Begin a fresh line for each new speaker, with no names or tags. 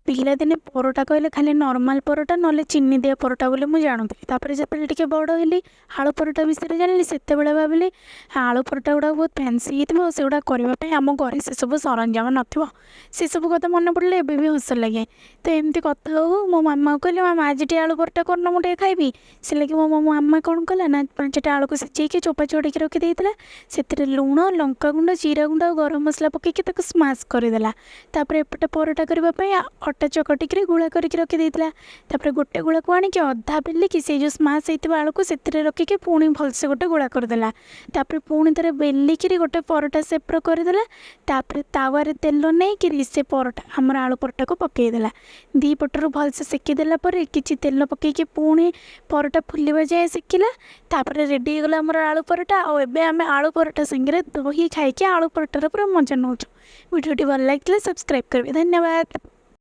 ପିଲାଦିନେ ପରଟା କହିଲେ ଖାଲି ନର୍ମାଲ ପରଟା ନହେଲେ ଚିନି ଦିଆ ପରଟା ବୋଲି ମୁଁ ଜାଣୁଥିଲି। ତାପରେ ଯେତେବେଳେ ଟିକେ ବଡ଼ ହେଲି ଆଳୁ ପରଟା ବିଷୟରେ ଜାଣିଲି, ସେତେବେଳେ ଭାବିଲି ଆଳୁ ପରଟା ଗୁଡ଼ାକ ବହୁତ ଫ୍ୟାନ୍ସି ହେଇଥିବ, ସେଗୁଡ଼ା କରିବା ପାଇଁ ଆମ ଘରେ ସେସବୁ ସରଞ୍ଜାମ ନଥିବ। ସେସବୁ କଥା ମନେ ପଡ଼ିଲେ ଏବେ ବି ହସ ଲାଗେ। ତ ଏମିତି କଥା ହଉ ମୋ ମାମାକୁ କହିଲି, ମାମା ଆଜି ଟିକେ ଆଳୁ ପରଟା କରୁନ, ମୁଁ ଟିକେ ଖାଇବି। ସେ ଲାଗି ମୋ ମାମା କ'ଣ କଲା ନା 5ଟା ଆଳୁକୁ ସିଝେଇକି ଚୋପା ଛଡ଼େଇକି ରଖିଦେଇଥିଲା। ସେଥିରେ ଲୁଣ, ଲଙ୍କାଗୁଣ୍ଡ, ଜିରା ଗୁଣ୍ଡ ଆଉ ଗରମ ମସଲା ପକେଇକି ତାକୁ ସ୍ମାସ୍ କରିଦେଲା। ତାପରେ ଏପଟେ ପରଟା କରିବା ପାଇଁ ଅଟା ଚକଟିକିରି ଗୁଳା କରିକି ରଖିଦେଇଥିଲା। ତାପରେ ଗୋଟେ ଗୁଳାକୁ ଆଣିକି ଅଧା ବେଲିକି ସେଇ ଯେଉଁ ସ୍ମାସ୍ ହେଇଥିବା ଆଳୁକୁ ସେଥିରେ ରଖିକି ପୁଣି ଭଲସେ ଗୋଟେ ଗୁଳା କରିଦେଲା। ତାପରେ ପୁଣି ଥରେ ବେଲିକିରି ଗୋଟେ ପରଟା ସେପ୍ର କରିଦେଲା। ତାପରେ ତାୱାରେ ତେଲ ନେଇକିରି ସେ ପରଟା ଆମର ଆଳୁ ପରଟାକୁ ପକାଇଦେଲା। ଦୁଇ ପଟରୁ ଭଲସେ ସେକିଦେଲା ପରେ କିଛି ତେଲ ପକାଇକି ପୁଣି ପରଟା ଫୁଲିବା ଯାଏ ସେକିଲା। ତାପରେ ରେଡ଼ି ହେଇଗଲା ଆମର ଆଳୁ ପରଟା। ଆଉ ଏବେ ଆମେ ଆଳୁ ପରଟା ସାଙ୍ଗରେ ଦହି ଖାଇକି ଆଳୁ ପରଟାର ପୁରା ମଜା ନେଉଛୁ। ଭିଡ଼ିଓଟି ଭଲ ଲାଗିଥିଲେ ସବସ୍କ୍ରାଇବ୍ କରିବେ। ଧନ୍ୟବାଦ।